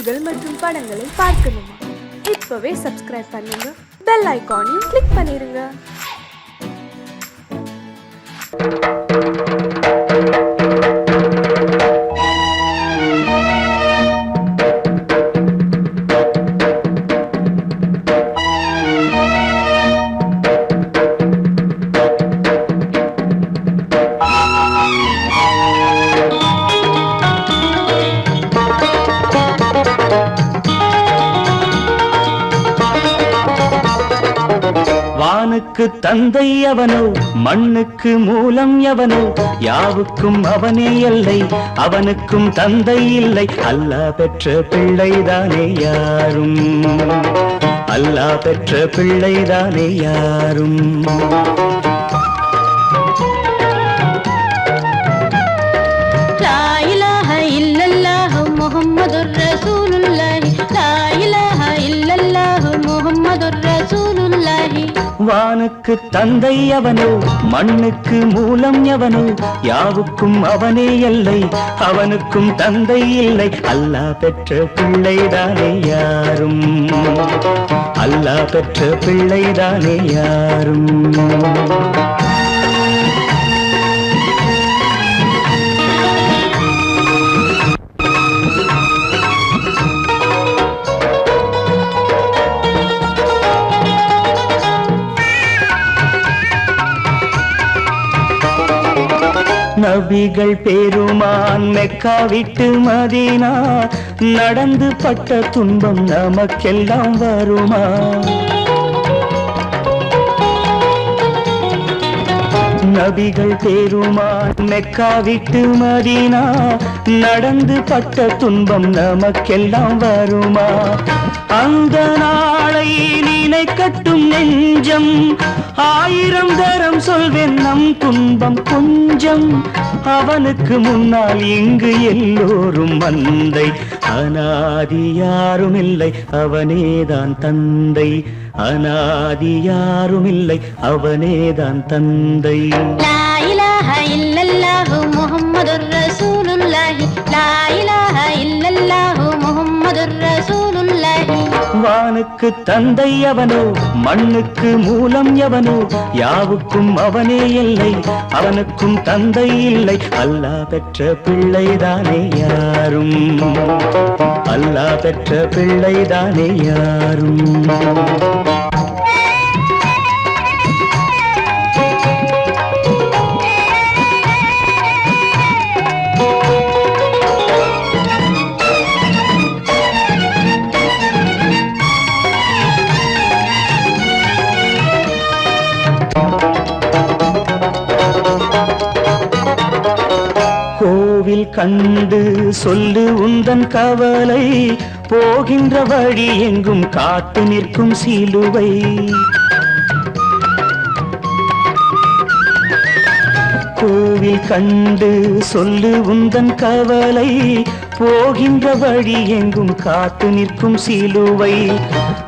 செய்திகள் மற்றும் படங்களை பார்க்கணுமா? இப்பவே சப்ஸ்கிரைப் பண்ணுங்க, பெல் ஐகானையும் கிளிக் பண்ணிருங்க. வானுக்கு தந்தை அவனோ, மண்ணுக்கு மூலம் எவனோ, யாவுக்கும் அவனே எல்லை, அவனுக்கும் தந்தை இல்லை. அல்லாஹ் பெற்ற பிள்ளைதானே யாரும், அல்லாஹ் பெற்ற பிள்ளைதானே யாரும். லா இலாஹ இல்லல்லாஹ் முஹம்மதுர் ரசூலுல்லாஹ், லா இலாஹ இல்லல்லாஹ் முஹம்மதுர் ரசூலுல்லாஹ். வானுக்கு தந்தை அவனோ, மண்ணுக்கு மூலம் எவனோ, யாவுக்கும் அவனே எல்லை, அவனுக்கும் தந்தை இல்லை. அல்லாஹ் பெற்ற பிள்ளைதானே யாரும், அல்லாஹ் பெற்ற பிள்ளைதானே யாரும். நபிகள் பெருமான் மெக்கா விட்டு மதீனா நடந்து பட்ட துன்பம் நமக்கெல்லாம் வருமா? நபிகள் பெருமான் மெக்கா விட்டு மதீனா நடந்து பட்ட துன்பம் நமக்கெல்லாம் வருமா? அந்த நாளை நினைக்கட்டும் நெஞ்சம், ஆயிரம் தரம் சொல்வேன் நம் துன்பம் கொஞ்சம். அவனுக்கு முன்னால் இங்கு எல்லோரும் மந்தை, அநாதி யாரும் இல்லை அவனேதான் தந்தை, அநாதி யாரும் இல்லை அவனேதான் தந்தை. லா இலாஹ இல்லல்லாஹ் முஹம்மதுர் ரசூலுல்லாஹ், லா இலாஹ இல்லல்லாஹ் முஹம்மதுர் ரசூலுல்லாஹ். வானுக்கு தந்தை அவனோ, மண்ணுக்கு மூலம் எவனோ, யாவுக்கும் அவனே எல்லை, அவனுக்கும் தந்தை இல்லை. அல்லாஹ் பெற்ற பிள்ளைதானே யாரும், அல்லாஹ் பெற்ற பிள்ளைதானே யாரும். கோவில் கண்டு சொல்லு உந்தன் கவலை, போகின்ற வழி எங்கும் காத்து நிற்கும் சிலுவை. கோவில் கண்டு சொல்லு உந்தன் கவலை, போகின்ற வழி எங்கும் காத்து நிற்கும் சிலுவை.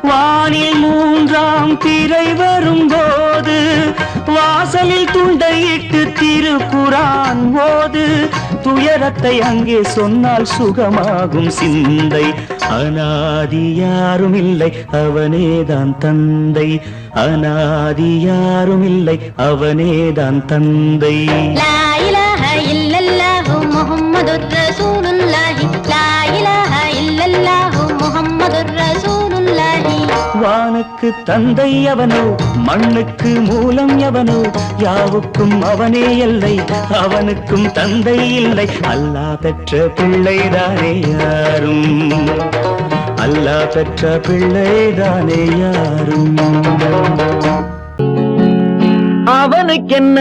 வானில் மூன்றாம் பிறை வரும்போது, வாசலில் துண்டையிட்டு திருக்குரான் ஓது. துயரத்தை அங்கே சொன்னால் சுகமாகும் சிந்தை, அநாதி யாரும் இல்லை அவனேதான் தந்தை, அநாதி யாரும் இல்லை அவனேதான் தந்தை. லா இலாஹ இல்லல்லாஹ் முஹம்மதுர் ரசூலுல்லாஹ், லா இலாஹ இல்லல்லாஹ் முஹம்மதுர் ரசூலுல்லாஹ். வானுக்கு தந்தை அவனோ, மண்ணுக்கு மூலம் எவனோ, யாவுக்கும் அவனே எல்லை, அவனுக்கும் தந்தை இல்லை. அல்லாஹ் பெற்ற பிள்ளைதானே யாரும், அல்லாஹ் பெற்ற பிள்ளைதானே யாரும். அவனுக்கென்ன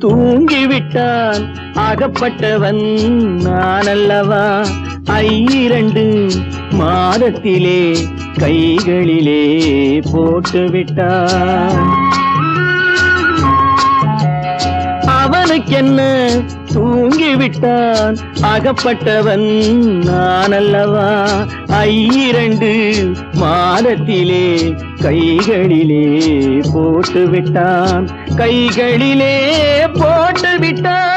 தூங்கிவிட்டான், அகப்பட்டவன் நான் அல்லவா? 2 மாதத்திலே கைகளிலே போட்டுவிட்டான். அவனுக்கென்ன தூங்கிவிட்டான், அகப்பட்டவன் நான் அல்லவா? 2 மாதத்திலே கைகளிலே போட்டுவிட்டான், கைகளிலே போட்டுவிட்டான்.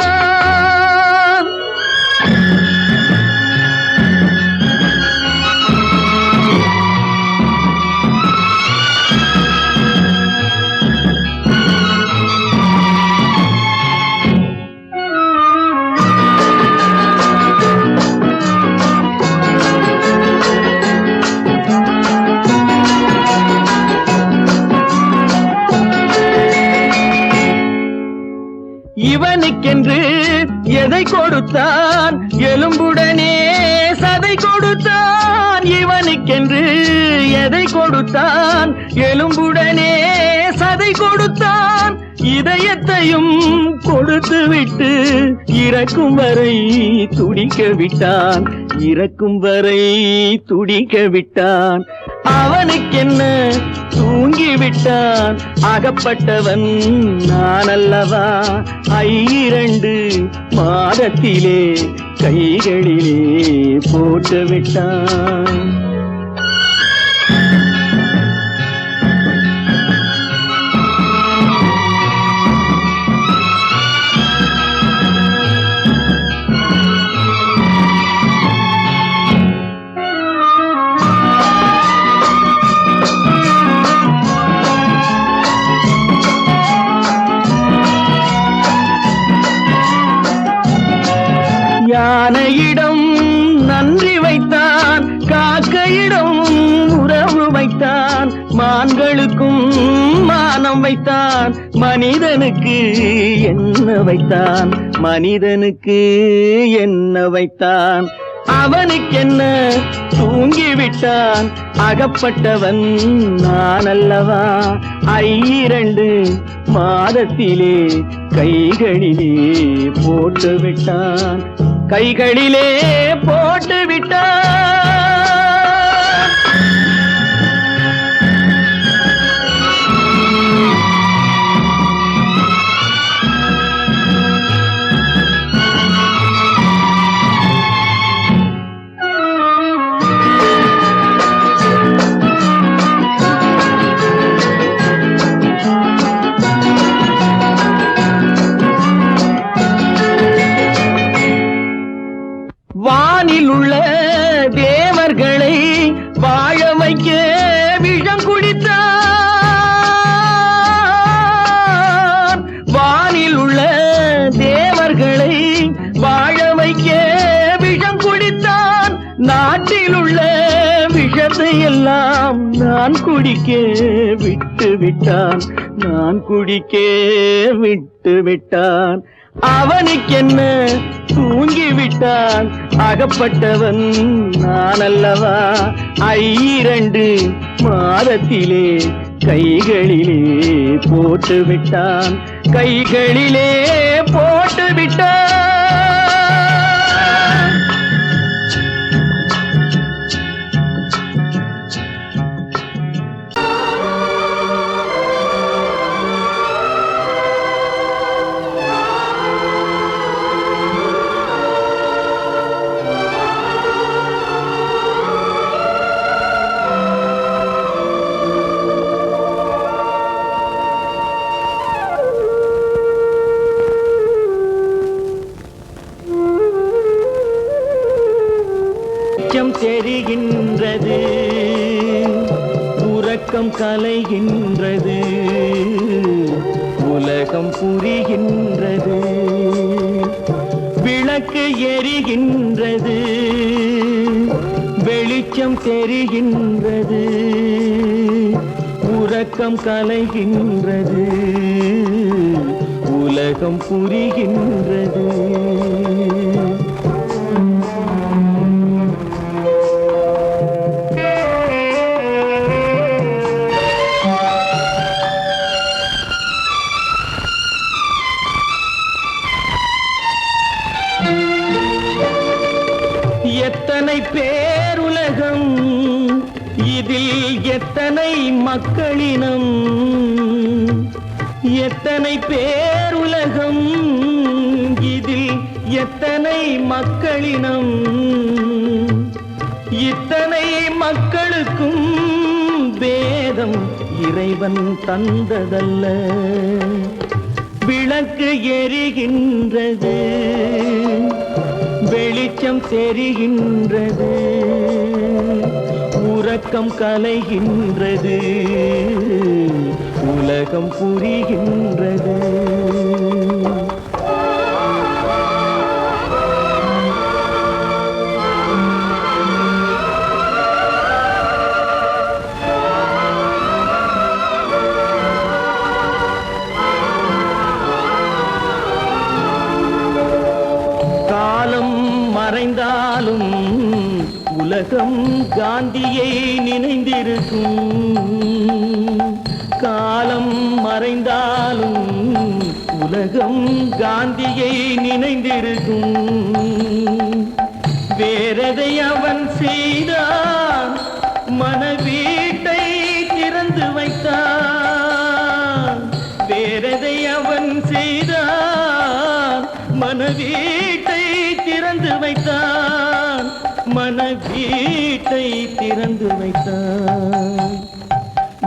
அவனுக்கென்று எதை கொடுத்தான் எலும்புடனே சதை கொடுத்தான் இவனுக்கென்று எதை கொடுத்தான் எலும்புடனே சதை கொடுத்தான் இதயத்தையும் கொடுத்து விட்டு இறக்கும் வரை துடிக்க விட்டான் இறக்கும் வரை துடிக்க விட்டான் அவனுக்கென்ன தூங்கி விட்டான் அகப்பட்டவன் நான் அல்லவா 2 மாதத்திலே கைகளிலே போட்டு விட்டான் யானையிடம் நன்றி வைத்தான் காக்கையிடம் உறவு வைத்தான் மான்களுக்கும் மானம் வைத்தான் மனிதனுக்கு என்ன வைத்தான் மனிதனுக்கு என்ன வைத்தான் அவனுக்கென்ன தூங்கி விட்டான் அகப்பட்டவன் நான் அல்லவா 2 மாதத்திலே கைகளிலே போட்டு விட்டான் கைகளிலே போட்டு விட்டான் வானில் உள்ள தேவர்களை வாழ வைக்க விஷம் குடித்தான் வானில் உள்ள தேவர்களை வாழ வைக்க விஷம் குடித்தான் நாட்டில் உள்ள விஷத்தை எல்லாம் நான் குடிக்க விட்டு விட்டான் நான் குடிக்க விட்டு விட்டான் அவனுக்கென்ன தூங்கி விட்டான் அகப்பட்டவன் நான் அல்லவா 2 மாதத்திலே கைகளிலே போட்டு விட்டான் கைகளிலே போட்டு விட்டான் வெளிச்சம் தெரிகின்றது உறக்கம் கலைகின்றது உலகம் புரிகின்றது விளக்கு எரிகின்றது வெளிச்சம் தெரிகின்றது உறக்கம் கலைகின்றது உலகம் புரிகின்றது எத்தனை பேருலகம் இதில் எத்தனை மக்களினம் எத்தனை பேருலகம் இதில் எத்தனை மக்களினம் இத்தனை மக்களுக்கும் வேதம் இறைவன் தந்ததல்ல விளக்கு எரிகின்றது வெளிச்சம் தெரிகின்றது உறக்கம் கலைகின்றது உலகம் புரிகின்றது உலகம் காந்தியை நினைந்திருக்கும். காலம் மறைந்தாலும் உலகம் காந்தியை நினைந்திருக்கும். வேறதை அவன் செய்தான், மனவீட்டை திறந்து வைத்தான். வேறதை அவன் செய்தான், மனவீட்டை திறந்து வைத்தான். மனவீட்டை திறந்து வைத்தான்.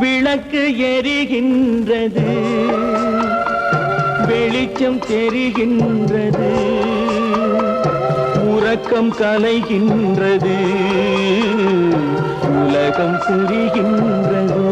விளக்கு எரிகின்றது, வெளிச்சம் தெரிகின்றது, உறக்கம் கலைகின்றது, உலகம் புரிகின்றது.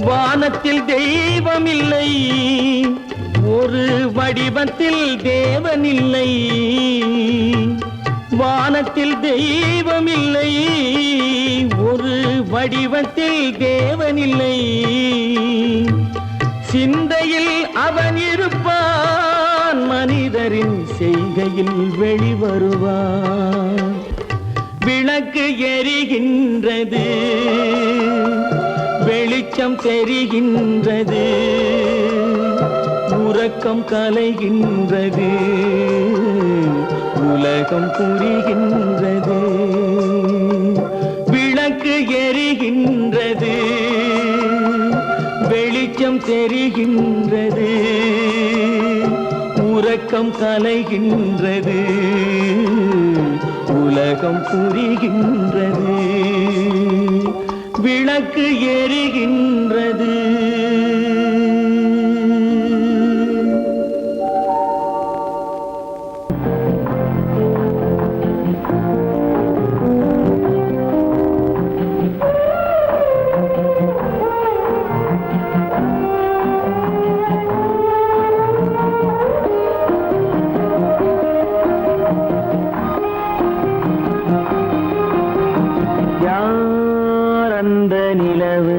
வானத்தில் தெய்வமில்லை, ஒரு வடிவத்தில் தேவனில்லை. வானத்தில் தெய்வமில்லை, ஒரு வடிவத்தில் தேவனில்லை. சிந்தையில் அவன் இருப்பான், மனிதரின் செய்கையில் வெளிவருவான். விளக்கு எரிகின்றது, வெளிச்சம் தெரிகின்றது, உறக்கம் கலைகின்றது, உலகம் புரிகின்றது. விளக்கு எரிகின்றது, வெளிச்சம் தெரிகின்றது, உறக்கம் கலைகின்றது, உலகம் புரிகின்றது. விளக்கு எரிகின்றது. யார் அந்த நிலவு,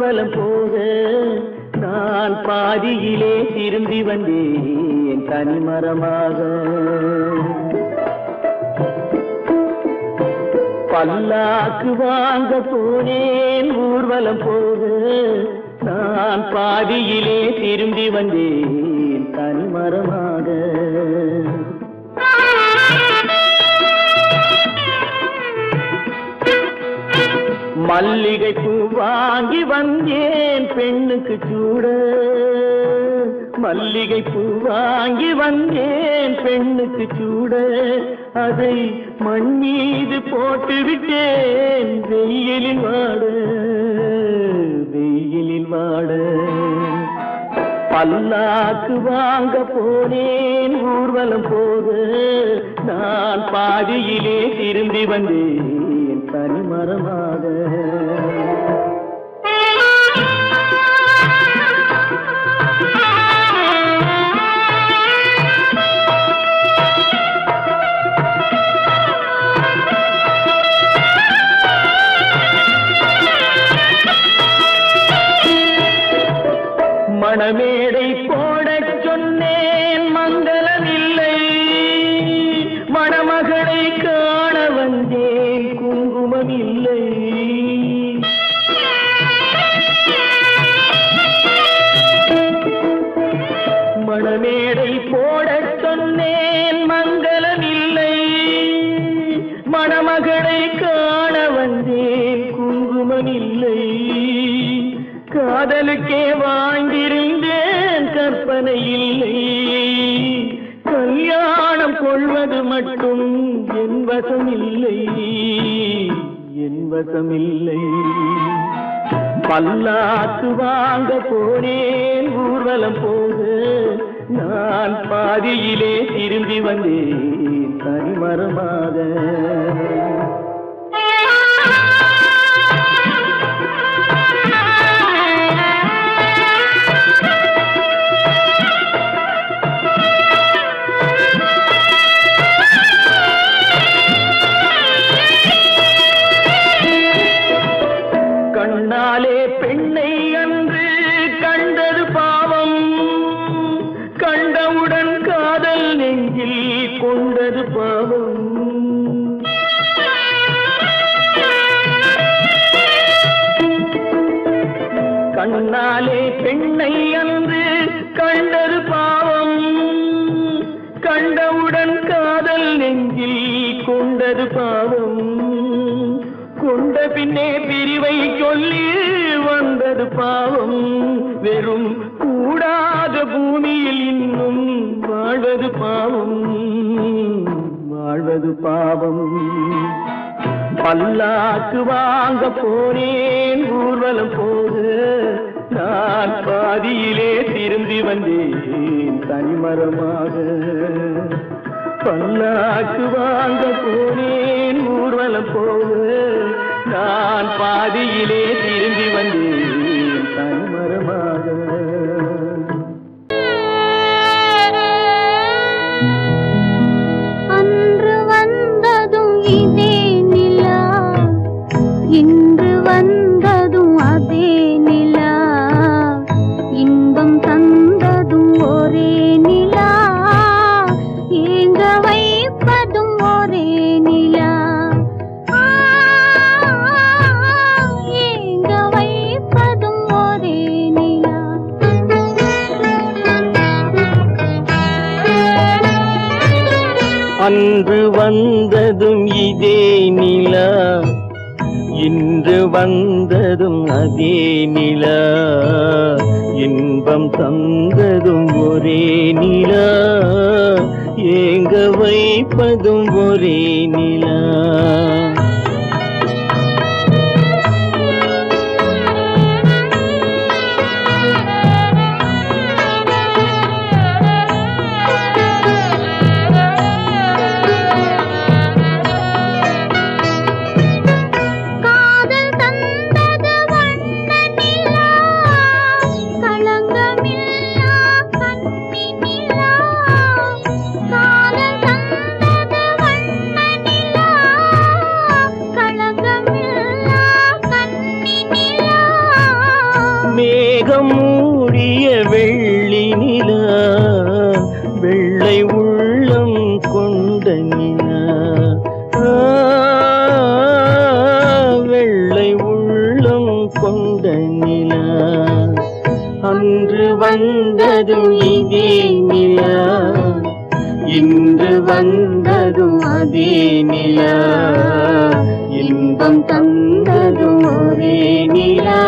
ஊர்வலம் போக நான் பாதியிலே திரும்பி வந்தேன் தனிமரமாக. பல்லாக்கு வாங்க போனேன் ஊர்வலம் போக நான் பாதியிலே திரும்பி வந்தேன் தனிமரமாக. மல்லிகை பூ வாங்கி வந்தேன் பெண்ணுக்கு சூட. மல்லிகை பூ வாங்கி வந்தேன் பெண்ணுக்கு சூட. அதை மண் மீது போட்டு விட்டேன் வெயிலில் வாட. வெயிலில் வாட பல்லாக்கு வாங்க போனேன் ஊர்வலம் போக நான் பாதியிலே திரும்பி வந்தேன் தனிமரமாக. மணமேடை போடச் சொன்னேன் மங்களமில்லை. மணமகளை காண வந்தேன் குங்குமமில்லை. மணமேடை போடச் சொன்னேன் மங்களமில்லை. மணமகளை காண வந்தேன் குங்குமமில்லை. காதலுக்கே வாழ்ந்திருந்தேன் கற்பனை இல்லை. கல்யாணம் கொள்வது மட்டும் என் வசமில்லை. என் வசமில்லை. பல்லாக்கு வாங்க போனேன் ஊர்வலம் போக நான் பாதியிலே திரும்பி வந்தேன் தனிமரமாக. கண்ணாலே பெண்ணை அன்று கண்டது பாவம். கண்டவுடன் காதல் நெஞ்சில் கொண்டது பாவம். கண்ணாலே பெண்ணை அன்று கண்டது பாவம். கண்டவுடன் காதல் நெஞ்சில் கொண்டது பாவம். கொண்ட பின்னே பிரிவை சொல்லி வந்தது பாவம். வெறும் கூடாத பூமியில் இன்னும் வாழ்வது பாவம். வாழ்வது பாவம். பல்லாக்கு வாங்க போனேன் ஊர்வலம் போக நான் பாதியிலே திரும்பி வந்தேன் தனிமரமாக. பல்லாக்கு வாங்க போனேன் ஊர்வலம் போக நான் பாதியிலே திரும்பி வந்தேன் தனிமரமாக. அன்று வந்ததும் இதே நிலா, இன்று வந்ததும் அதே நிலா. இன்பம் தந்ததும் ஒரே நிலா, ஏங்க வைப்பதும் ஒரே நிலா. ஏங்க வைப்பதும் ஒரே நிலா. அன்று வந்ததும் இதே நிலா, இன்று வந்ததும் அதே நிலா. இன்பம் தந்ததும் ஒரே நிலா, ஏங்க வைப்பதும் ஒரே நிலா. காதல் தந்தது வண்ண நிலா, களங்கமில்லா கன்னி நிலா. காதல் தந்தது வண்ண நிலா, மேகம் மூடிய வெள்ளி நிலா வெள்ளை உள்ளம் கொண்ட நிலா வெள்ளை உள்ளம் கொண்ட நிலா அன்று வந்ததும் இதே நிலா இன்று வந்ததும் அதே நிலா இன்பம் தந்ததும் ஒரே நிலா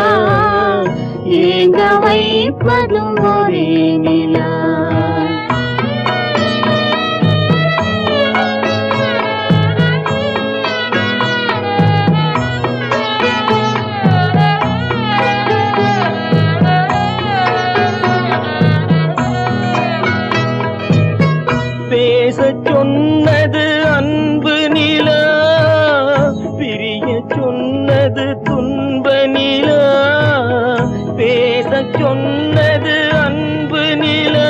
ஏங்க வைப்பதும் ஒரே நிலா பேசச் சொன்னது அன்பு நிலா பிரிய சொன்னது துன்ப நிலா பேசச் சொன்னது அன்பு நிலா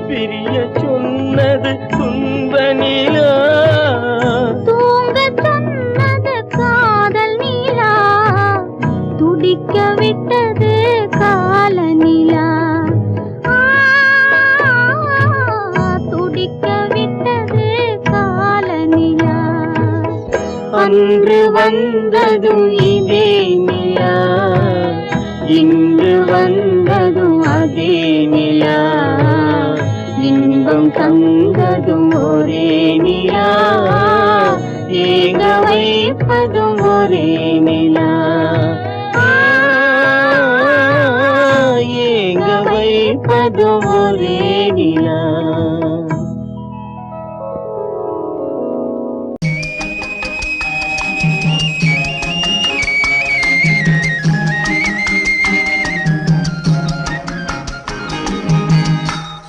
பிரிய சொன்னது துன்ப நிலா தூங்கச் சொன்னது காதல் நிலா துடிக்க விட்டது கால நிலா துடிக்க விட்டது கால நிலா அன்று வந்ததும் இதே நிலா இன்று வந்ததும் அதே நிலா இன்பம் தந்ததும் ஒரே நிலா ஏங்க வைப்பதும் ஒரே நிலா ஏங்க வைப்பதும் ஒரே நிலா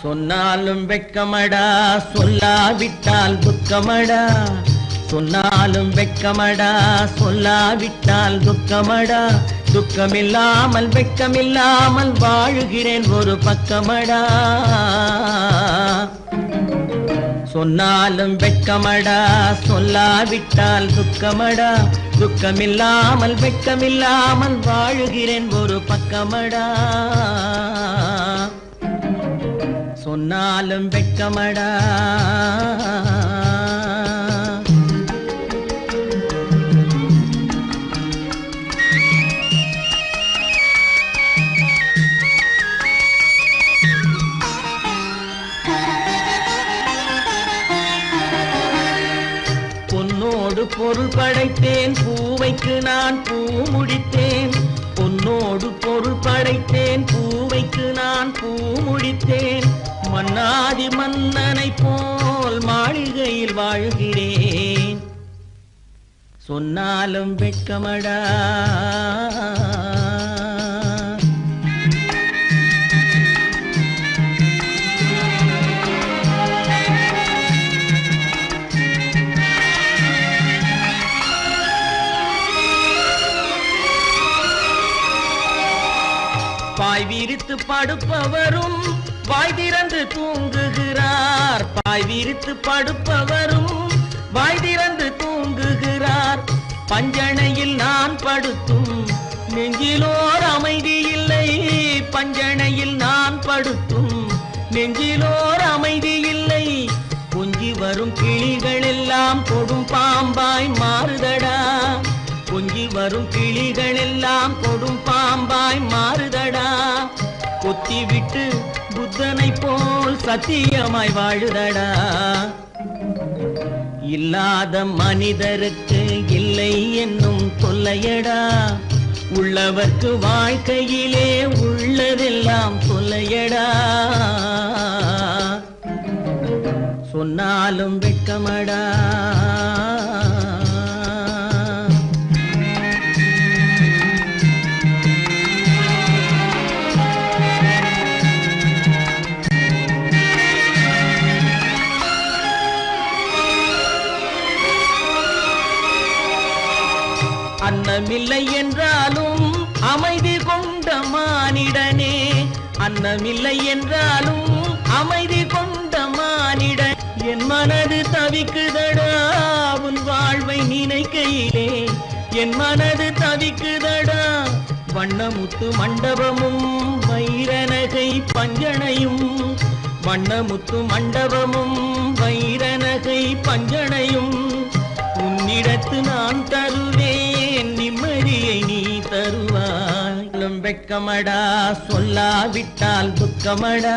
சொன்னாலும் வெட்கமடா சொல்லாவிட்டால் துக்கமடா சொன்னாலும் வெட்கமடா சொல்லாவிட்டால் துக்கமடா துக்கமில்லாமல் வெட்கமில்லாமல் வாழுகிறேன் ஒரு பக்கமடா சொன்னாலும் வெட்கமடா சொல்லாவிட்டால் துக்கமடா துக்கமில்லாமல் வெட்கமில்லாமல் வாழுகிறேன் ஒரு பக்கமடா சொன்னாலும் வெட்கமடா பொன்னோடு பொருள் படைத்தேன் பூவைக்கு நான் பூ முடித்தேன் பொன்னோடு பொருள் படைத்தேன் பூவைக்கு நான் பூ முடித்தேன் மன்னாதி மன்னனை போல் மாளிகையில் வாழ்கிறேன் சொன்னாலும் வெட்கமடா பாய் விரித்து படுப்பவரும் வாய் திறந்து தூங்குகிறார் பாய் விரித்து படுப்பவரும் வாய் திறந்து தூங்குகிறார் பஞ்சணையில் நான் படுத்தும் நெஞ்சிலோர் அமைதி இல்லை பஞ்சணையில் நான் படுத்தும் நெஞ்சிலோர் அமைதி இல்லை கொஞ்சி வரும் கிளிகள் எல்லாம் கொடும் பாம்பாய் மாறுதடா கொஞ்சி வரும் கிளிகள் எல்லாம் கொடும் பாம்பாய் மாறுதடா கொத்தி விட்டு புத்தனை போல் சத்தியமாய் வாழுதடா இல்லாத மனிதருக்கு இல்லை என்னும் தொல்லையடா உள்ளவர்க்கு வாழ்க்கையிலே உள்ளதெல்லாம் தொல்லையடா சொன்னாலும் வெட்கமடா அன்னமில்லை என்றாலும் அமைதி கொண்ட மானிடனே அன்னமில்லை என்றாலும் அமைதி கொண்ட மானிடன் என் மனது தவிக்குதடா உன் வாழ்வை நினைக்கையிலே என் மனது தவிக்குதடா வண்ணமுத்து மண்டபமும் வைரநகை பஞ்சனையும் வண்ணமுத்து மண்டபமும் வைரநகை பஞ்சனையும் உன்னிடத்து நான் தருவேன் நிம்மதியை நீ தருவாய் வெட்கமடா சொல்லாவிட்டால் துக்கமடா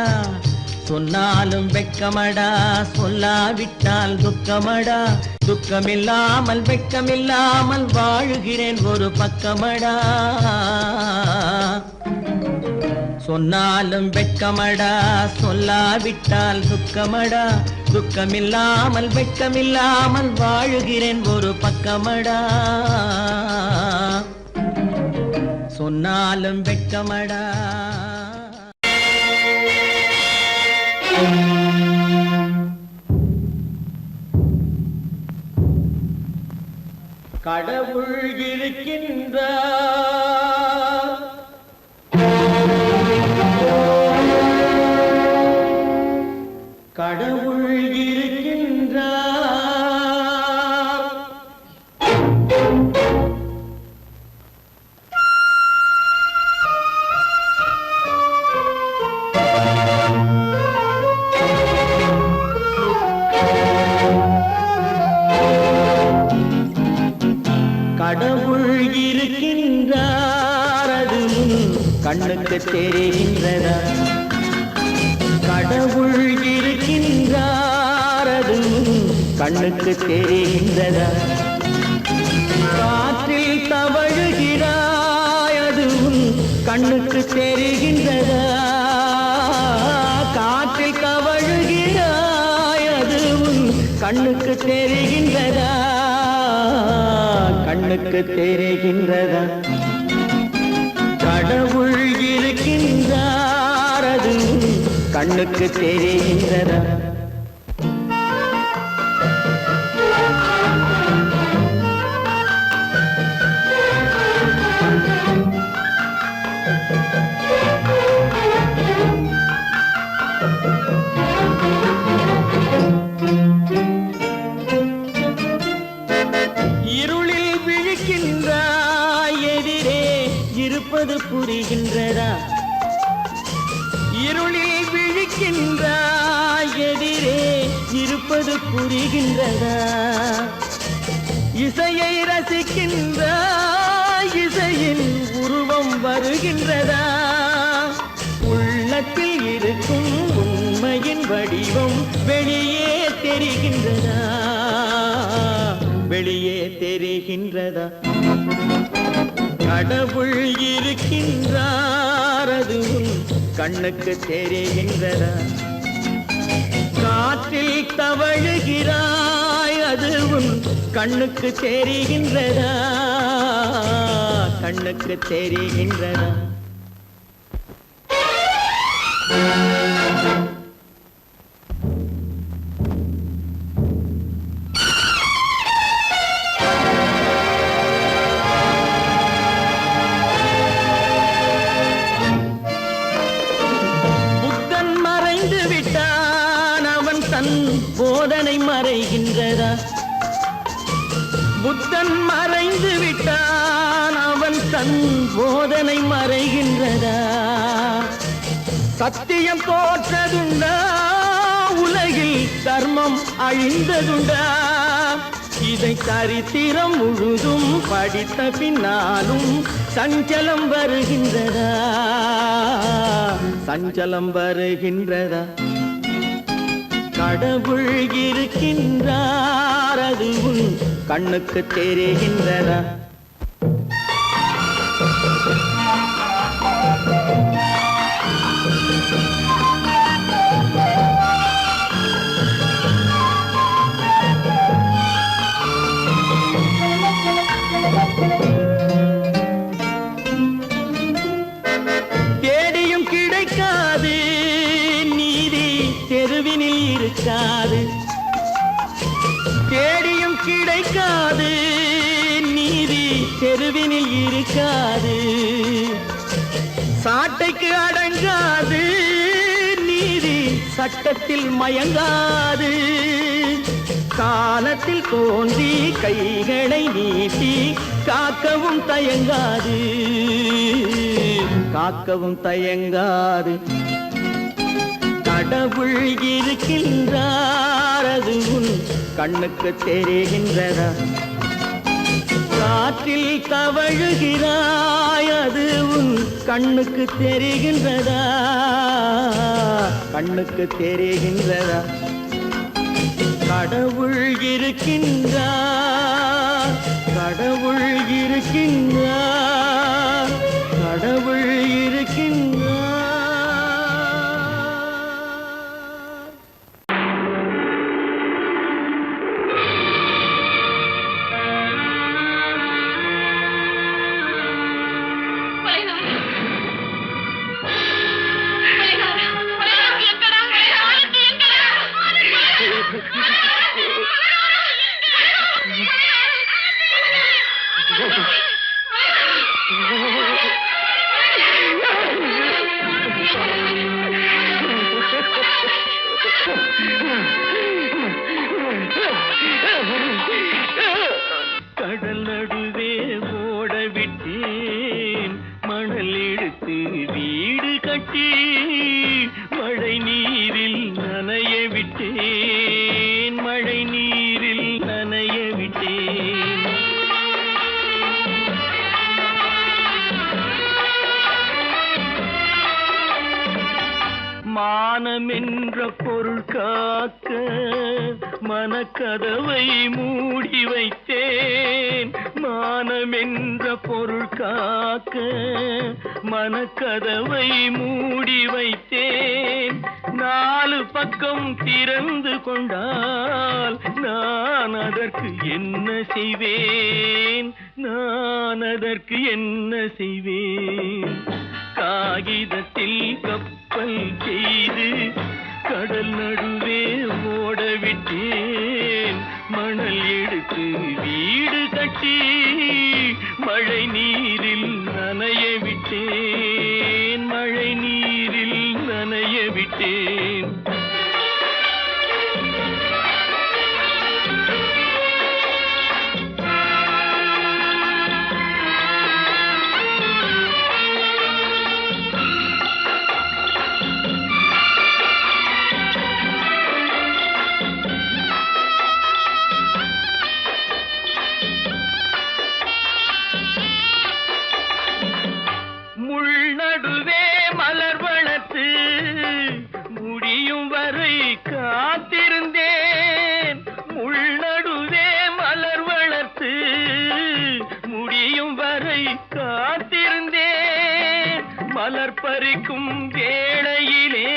சொன்னாலும் வெட்கமடா சொல்லாவிட்டால் துக்கமடா துக்கமில்லாமல் வெட்கமில்லாமல் வாழுகிறேன் ஒரு பக்கமடா சொன்னாலும் வெட்கமடா சொல்லாவிட்டால் துக்கமடா துக்கமில்லாமல் வெட்கமில்லாமல் வாழுகிறேன் ஒரு பக்கமடா சொன்னாலும் வெட்கமடா கடவுள் இருக்கின்றார் கடவுள் இருக்கின்றார் கடவுள் இருக்கின்றார் அது கண்ணுக்கு தெரிகின்றதா கடவுள் இருக்கின்றார் அது கண்ணுக்கு தெரிகின்றதா காற்றில் தவழுகிறாய் அது கண்ணுக்கு தெரிகின்றதா காற்றில் தவழுகிறாய் அது கண்ணுக்கு தெரிகின்றதா கண்ணுக்கு தெரிகின்றதா கடவுள் இருக்கின்றார் அது கண்ணுக்கு தெரிகின்றதா இருப்பது புரிகின்றதா இருளில் விழிக்கின்றாய் எதிரே இருப்பது புரிகின்றதா இசையை ரசிக்கின்றாய் இசையின் உருவம் வருகின்றதா உள்ளத்தில் இருக்கும் உண்மையின் வடிவம் வெளியே தெரிகின்றதா வெளியே தெரிகின்றதா கடவுள் இருக்கின்றார் அது கண்ணுக்கு தெரிகின்றதா காற்றில் தவழுகிறாய் அது கண்ணுக்கு தெரிகின்றதா கண்ணுக்கு தெரிகின்றதா போதனை மறைகின்றதா புத்தன் மறைந்து விட்டான் அவன் தன் போதனை மறைகின்றதா சத்தியம் தோற்றதுண்டா உலகில் தர்மம் அழிந்ததுண்டா இதை சரித்திரம் முழுதும் படித்த பின்னாலும் சஞ்சலம் வருகின்றதா சஞ்சலம் வருகின்றதா கடவுள் இருக்கின்றார் அது கண்ணுக்கு தெரிகின்றதா தேடியும் கிடைக்காது நீதி தெருவினில் இருக்காது தேடியும் கிடைக்காது நீதி தெருவினில் இருக்காது சாட்டைக்கு அடங்காது நீதி சட்டத்தில் மயங்காது காலத்தில் தோன்றி கைகளை நீட்டி காக்கவும் தயங்காது, காக்கவும் தயங்காது. கடவுள் இருக்கின்றார், அது உன் கண்ணுக்கு தெரிகின்றதா? காற்றில் தவழுகிறாய், அது உன் கண்ணுக்கு தெரிகின்றதா? கண்ணுக்கு தெரிகின்றதா? கடவுள் இருக்கின்றார், கடவுள் இருக்கின்றார், கடவுள் இருக்கின்றார். கடல் நடுவே ஓட விட்டேன், மணல் எடுத்து வீடு கட்டி மழை நீரில் நனைய விட்டேன், மழை நீரில் நனைய விட்டேன். மானம் என்ற பொருள் காக்க மனக்கதவை மூடி வைத்தேன், மானம் என்ற பொருள் காக்க மனக்கதவை மூடி வைத்தேன். 4 பக்கம் திறந்து கொண்டால் நான் அதற்கு என்ன செய்வேன், நான் அதற்கு என்ன செய்வேன்? காகிதத்தில் கப்பல் செய்து கடல் நடுவே ஓட விட்டேன், மணல் எடுத்து வீடு கட்டி மழை நீரில் நனைய விட்டேன், மழை நீரில் நனைய விட்டேன். நடுவே மலர் வளர்த்து முடியும் வரை காத்திருந்தேன், உள்நடுவே மலர் வளர்த்து முடியும் வரை காத்திருந்தேன். மலர் பறிக்கும் வேளையிலே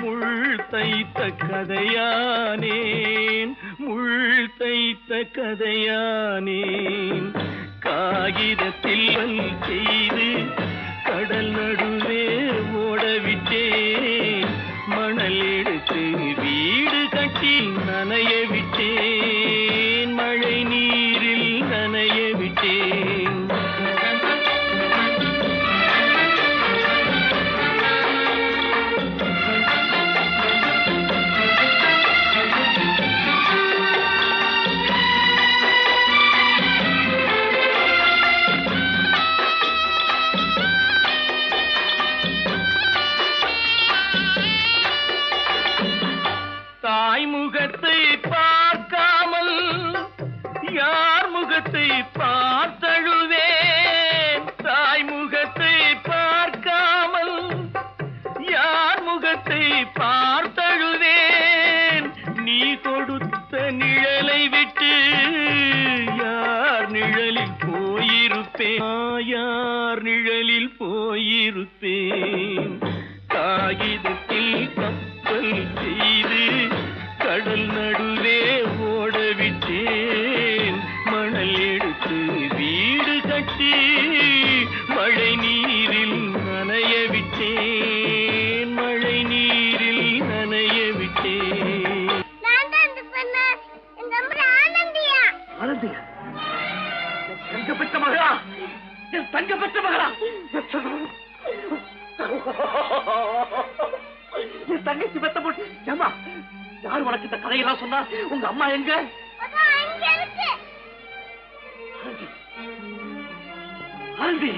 முள் தைத்த கதையானேன், முள் தைத்த கதையானேன். காகிதத்தில் செய்து கடல் நடுவே ஓடவிட்டேன், மணல் எடுத்து வீடு கட்டி நனைய விட்டேன், மழை நீரில் நனைய விட்டேன். தாய் முகத்தை பார்க்காமல் யார் முகத்தை பார்த்தழுவேன், தாய் முகத்தை பார்க்காமல் யார் முகத்தை பார்த்தழுவேன். நீ கொடுத்த நிழலை விட்டு யார் நிழலில் போயிருப்பேன், யார் நிழலில் போயிருப்பேன். காகிதத்தில் கப்பல் செய்து கடல் நடுவே ஓடவிட்டேன், மணல் எடுத்து வீடு கட்டி மழை நீரில் நனைய விட்டேன், மழை நீரில் நனைய விட்டேன். ஆனந்தியா, தங்க பெற்ற மகளா, என் தங்க பெற்ற மகளா, என் தங்கச்சி பெத்த போட்டு ஏமா யார் உனக்கு இந்த கதையெல்லாம் சொன்னா? உங்க அம்மா எங்க? ஆனந்தி, ஆனந்தி,